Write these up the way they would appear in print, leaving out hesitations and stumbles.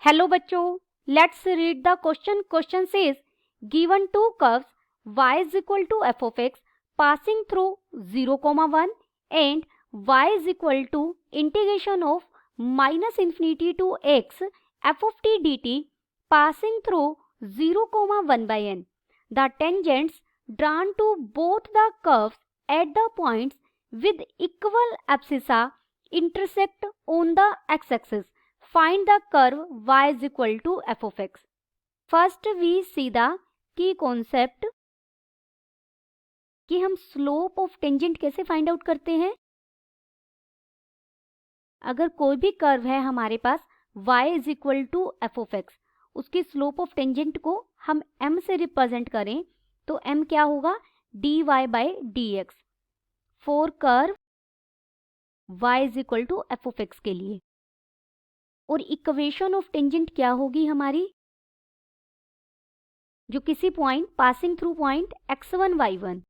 Hello बच्चों, let's read the question. Question says given two curves y is equal to f of x passing through 0, 1 and y is equal to integration of minus infinity to x f of t dt passing through 0, 1 by n. The tangents drawn to both the curves at the points with equal abscissa intersect on the x-axis. Find the curve y is equal to f of x. First we see the key concept कि हम slope of tangent कैसे find out करते हैं. अगर कोई भी curve है हमारे पास y is equal to F of X, उसकी स्लोप ऑफ टेंजेंट को हम m से रिप्रेजेंट करें तो m क्या होगा, dy by D X for curve y is equal to F of X के लिए. और इक्वेशन ऑफ टेंजेंट क्या होगी हमारी, जो किसी point passing through point x1 y1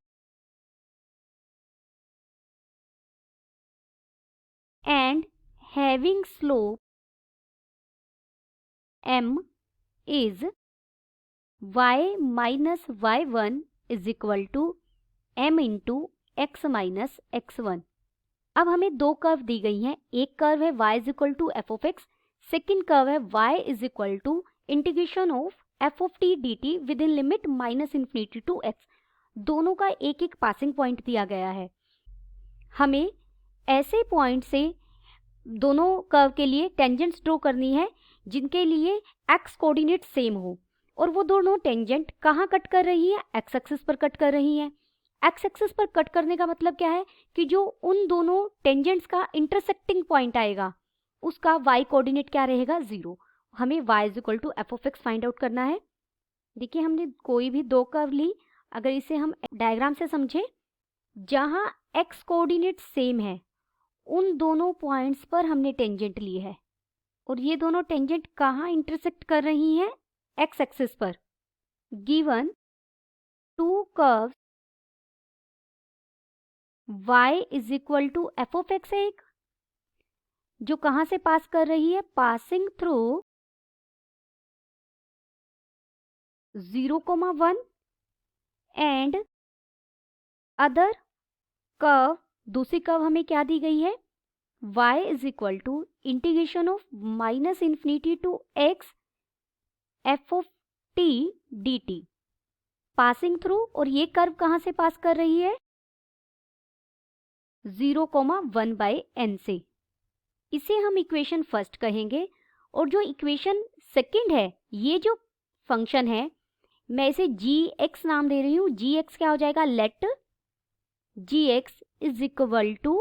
and having slope m is y minus y1 is equal to m into x minus x1. अब हमें दो कर्व दी गई हैं. एक कर्व है y is equal to F of X, second curve है y is equal to integration of F of T D T within limit minus infinity to x. दोनों का एक एक पासिंग पॉइंट दिया गया है. हमें ऐसे पॉइंट से दोनों कर्व के लिए टेंजेंट्स ड्रॉ करनी है जिनके लिए x कोऑर्डिनेट सेम हो. और वो दोनों टेंजेंट कहाँ कट कर रही है, x एक्सिस पर कट कर रही है. x एक्सिस पर कट करने का मतलब क्या है कि जो उन दोनों टेंजेंट्स का इंटरसेक्टिंग पॉइंट आएगा उसका y कोऑर्डिनेट क्या रहेगा, 0. हमें y is equal to F of X find out करना है. देखिए हमने कोई भी दो कर्व ली, अगर इसे हम डायग्राम से समझे, जहां x कोऑर्डिनेट सेम है उन दोनों पॉइंट्स पर हमने टेंजेंट ली है. और ये दोनों टेंजेंट कहाँ इंटरसेक्ट कर रही हैं, x एक्सिस पर. Given two curves y is equal to F of X है एक, जो कहां से पास कर रही है, passing through 0, 1 and other curve. दूसरी कर्व हमें क्या दी गई है, y is equal to integration of minus infinity to x f of t dt passing through. और ये कर्व कहां से पास कर रही है, 0, 1 बाई n से. इसे हम इक्वेशन फर्स्ट कहेंगे. और जो इक्वेशन सेकंड है, ये जो फंक्शन है मैं इसे gx नाम दे रही हूँ. gx क्या हो जाएगा, let gx is equal to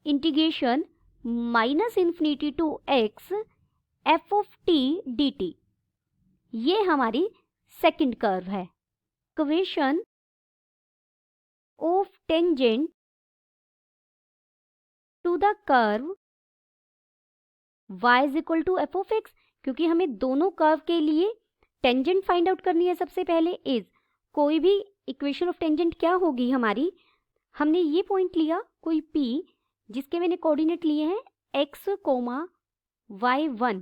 integration minus infinity to x f of t dt. ये हमारी सेकंड कर्व है. Equation of tangent to the curve y is equal to F of X, क्योंकि हमें दोनों कर्व के लिए टेंजेंट फाइंड आउट करनी है. सबसे पहले इज कोई भी इक्वेशन ऑफ टेंजेंट क्या होगी हमारी, हमने ये पॉइंट लिया कोई p जिसके मैंने कोऑर्डिनेट लिए हैं x, y1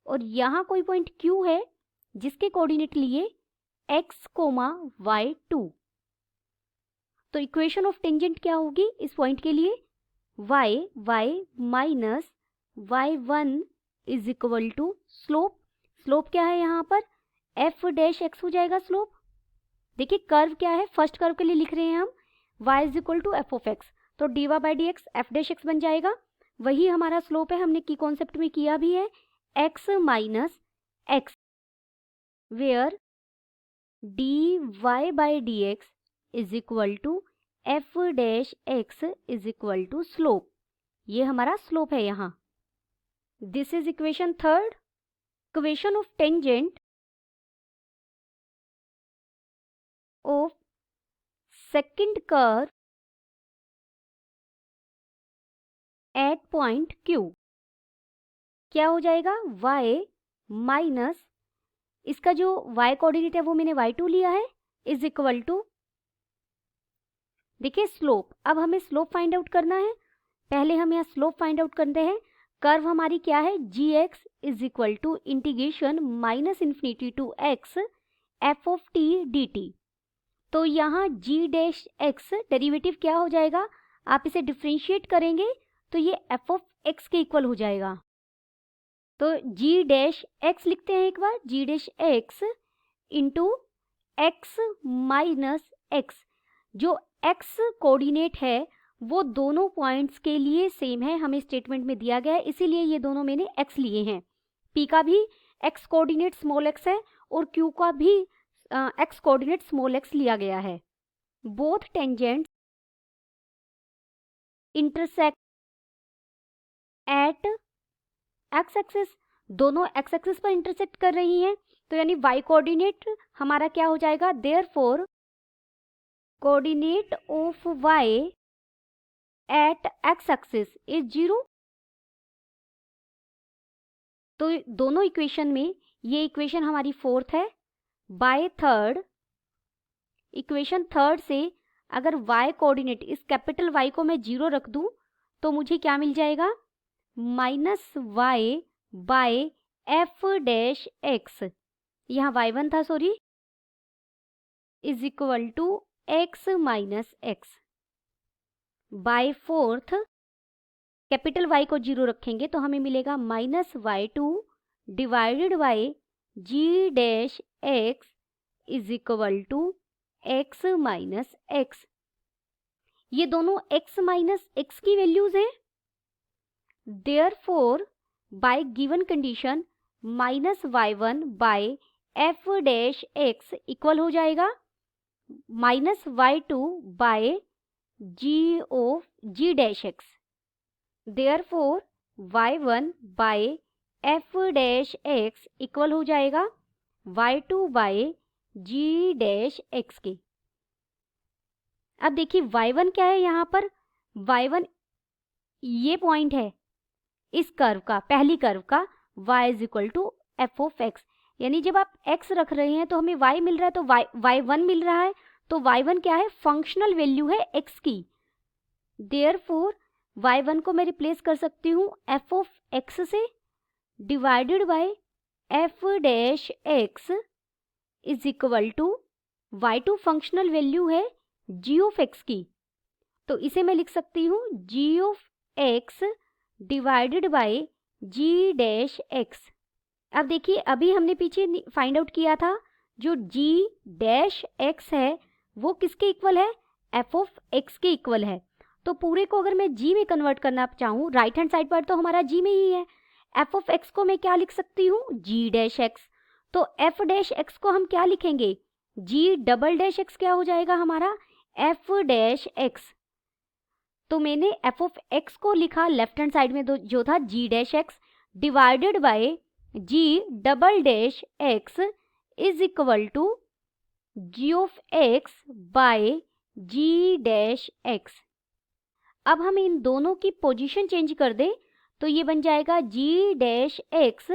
और यहाँ कोई पॉइंट q है जिसके कोऑर्डिनेट लिए x, y2. तो इक्वेशन ऑफ टेंजेंट क्या होगी इस पॉइंट के लिए, y minus y1 is equal to slope. Slope क्या है यहाँ पर, f डैश x हो जाएगा स्लोप. देखिए कर्व क्या है, फर्स्ट कर्व के लिए लिख रहे हैं हम y is equal to F of X, तो dy by D X F dash X बन जाएगा. वही हमारा स्लोप है, हमने की कॉन्सेप्ट में किया भी है, x minus x where dy by D x is equal to f dash x is equal to slope. ये हमारा स्लोप है यहाँ. This is equation third. Equation of tangent of second curve at point Q क्या हो जाएगा, y minus इसका जो y coordinate है वो मैंने y2 लिया है इज इक्वल टू, देखिए स्लोप. अब हमें स्लोप फाइंड आउट करना है. पहले हम यहाँ स्लोप फाइंड आउट करते हैं. कर्व हमारी क्या है, G x is equal to integration minus infinity to X F of T D T. तो यहाँ जी डैश एक्स डेरिवेटिव क्या हो जाएगा, आप इसे डिफ्रेंशिएट करेंगे तो ये एफ ऑफ एक्स के इक्वल हो जाएगा। तो जी डैश एक्स लिखते हैं एक बार, G dash X into X minus X. जो एक्स कोऑर्डिनेट है वो दोनों पॉइंट्स के लिए सेम है, हमें स्टेटमेंट में दिया गया है, इसीलिए ये दोनों मैंने एक्स लिए हैं। पी का भी एक्स कोऑर्डिनेट स्मॉल एक्स है और क्यू का भी एक्स कोऑर्डिनेट स्मॉल एक्स लिया गया है। Both tangents intersect at x axis, दोनों एक्स एक्सिस पर इंटरसेक्ट कर रही हैं, तो यानी वाई कोऑर्डिनेट हमारा क्या हो जाएगा, therefore coordinate of y at x axis is 0। तो दोनों इक्वेशन में ये इक्वेशन हमारी फोर्थ है। बाय थर्ड, इक्वेशन थर्ड से अगर y कोऑर्डिनेट, इस कैपिटल Y को मैं 0 रख दूं तो मुझे क्या मिल जाएगा, minus y by f dash x, यहाँ y1 था sorry, is equal to x minus x. By fourth capital Y को 0 रखेंगे तो हमें मिलेगा minus y2 divided by g dash x is equal to x minus x. ये दोनों x minus x की वैल्यूज हैं, therefore by given condition minus y1 by f dash x equal हो जाएगा minus y2 by g of g dash x. Therefore y1 by f dash x equal हो जाएगा y2 by g dash x के। अब देखिए y1 क्या है, यहाँ पर y1 ये पॉइंट है इस कर्व का, पहली कर्व का, y is equal to F of x. यानी जब आप x रख रहे हैं तो हमें y मिल रहा है, तो y1 मिल रहा है, तो y1 क्या है, फंक्शनल वैल्यू है x की। देयरफॉर y1 को मैं रिप्लेस कर सकती हूँ एफ ऑफ एक्स से, divided by f dash x is equal to y2 functional value है g ऑफ x की, तो इसे मैं लिख सकती हूँ g of x divided by g dash x। अब देखिए अभी हमने पीछे फाइंड आउट किया था जो g डैश x है वो किसके इक्वल है, f ऑफ x के इक्वल है। तो पूरे को अगर मैं g में कन्वर्ट करना चाहूँ, राइट हैंड साइड पर तो हमारा g में ही है, f ऑफ x को मैं क्या लिख सकती हूँ, g डैश x। तो f डैश x को हम क्या लिखेंगे, g डबल डैश x क्या हो जाएगा हमारा, f डैश x। तो मैंने f ऑफ x को लिखा लेफ्ट हैंड साइड में जो था g dash x divided by g double dash x is equal to g of x by g dash x। अब हम इन दोनों की पोजीशन चेंज कर दें तो ये बन जाएगा g dash x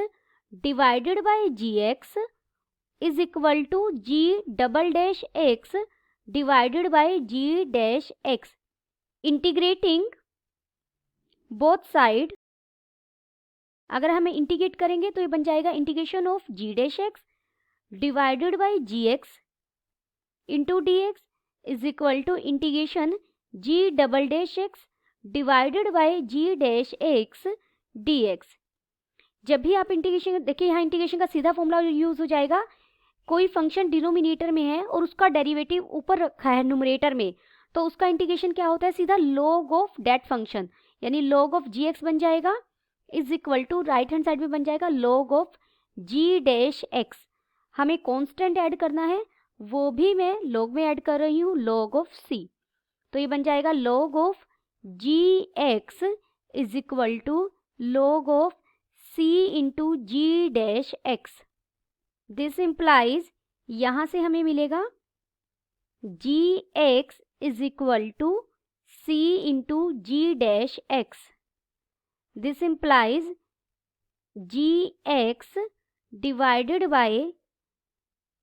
divided by ji x is equal to g double dash x divided by g dash x। Integrating both side, अगर हमें इंटीग्रेट करेंगे तो ये बन जाएगा integration of g dash x divided by ji x into d x is equal to integration g double dash x divided by g dash x dx। जब भी आप इंटीग्रेशन, देखिए यहाँ इंटीग्रेशन का सीधा फॉर्मूला यूज हो जाएगा, कोई फंक्शन डिनोमिनेटर में है और उसका डेरिवेटिव ऊपर रखा है न्यूमरेटर में, तो उसका इंटीग्रेशन क्या होता है, सीधा log ऑफ दैट फंक्शन, यानी log ऑफ जी एक्स बन जाएगा is equal to right hand side में बन जाएगा log of g dash x. हमें कांस्टेंट ऐड करना है, वो भी मैं log में ऐड कर रही हूँ, log ऑफ c। तो ये बन जाएगा log of ji x is equal to log of c into G dash X. This implies, यहाँ से हमें मिलेगा G x is equal to c into G dash X. This implies G X divided by,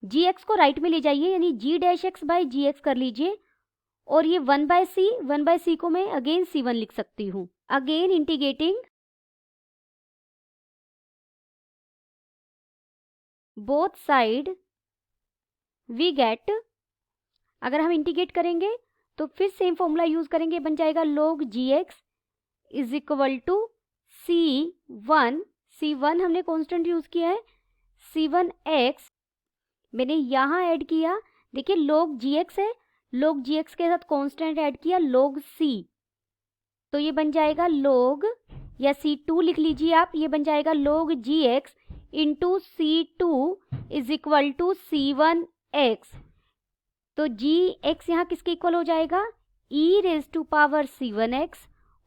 ji X को right में ले जाइए यानी G dash X by ji X कर लीजिए, और ये 1/c को मैं अगेन c1 लिख सकती हूँ। Again integrating both side we get, अगर हम इंटीग्रेट करेंगे तो फिर सेम फॉर्मूला यूज करेंगे, बन जाएगा log gx is equal to C1 हमने कांस्टेंट यूज किया है, C1x मैंने यहाँ ऐड किया, देखिए log gx है, log gx के साथ कांस्टेंट ऐड किया log c, तो ये बन जाएगा log, या C2 लिख लीजिए आप, ये बन जाएगा log gx into C2 is equal to C1x। तो gx यहाँ किसके इक्वल हो जाएगा, e raise to power C1x,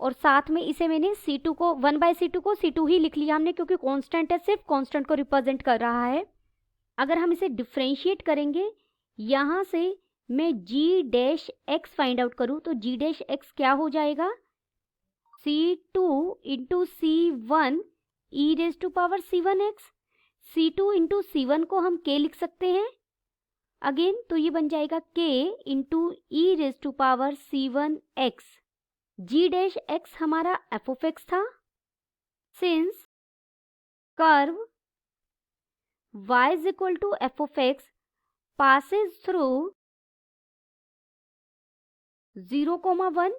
और साथ में इसे मैंने C2 को 1/C2 को C2 ही लिख लिया हमने, क्योंकि कांस्टेंट है, सिर्फ कांस्टेंट को रिप्रेजेंट कर रहा है। अगर हम इसे डिफ्रेंशिएट करेंगे, यहाँ से मैं g dash x find out करूँ तो g डैश x क्या हो जाएगा, C2 into C1 e raise to power C1x, C2 into C1 को हम k लिख सकते हैं अगेन, तो ये बन जाएगा k into e raise to power C1x। g dash x हमारा f ऑफ x था, since curve y is equal to f of x passes through 0,1,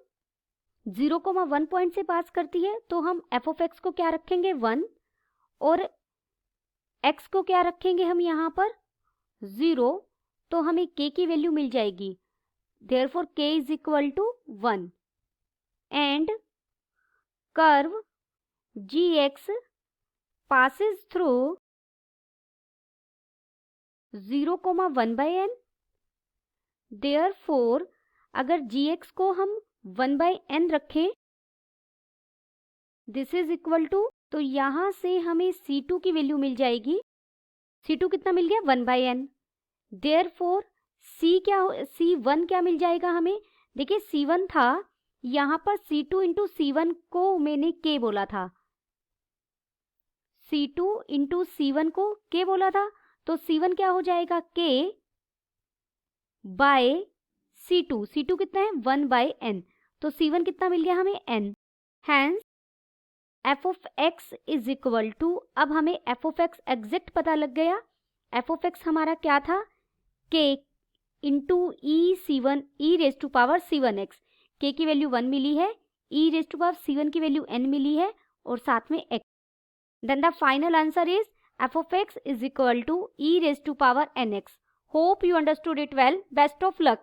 0,1 point से पास करती है, तो हम f ऑफ x को क्या रखेंगे 1, और x को क्या रखेंगे हम यहाँ पर 0, तो हमें k की वैल्यू मिल जाएगी, therefore k is equal to 1, and curve gx passes through 0,1/n, therefore अगर gx को हम 1/n रखें, दिस इज इक्वल टू, तो यहाँ से हमें C2 की वैल्यू मिल जाएगी, C2 कितना मिल गया 1/n, therefore C1 क्या मिल जाएगा हमें, देखिए C1 था, यहाँ पर C2 इंटू C1 को मैंने k बोला था, C2 इंटू C1 को k बोला था, तो C1 क्या हो जाएगा k बाय C2, C2 कितना है 1/n, तो C1 कितना मिल गया हमें n, hence f of x is equal to, अब हमें f ऑफ x एग्जैक्ट पता लग गया, f ऑफ x हमारा क्या था k into e raise to power C1x, k की वैल्यू 1 मिली है, e raise to power C1 की वैल्यू n मिली है, और साथ में x, then the final answer is f of x is equal to e raised to power nx. Hope you understood it well. Best of luck.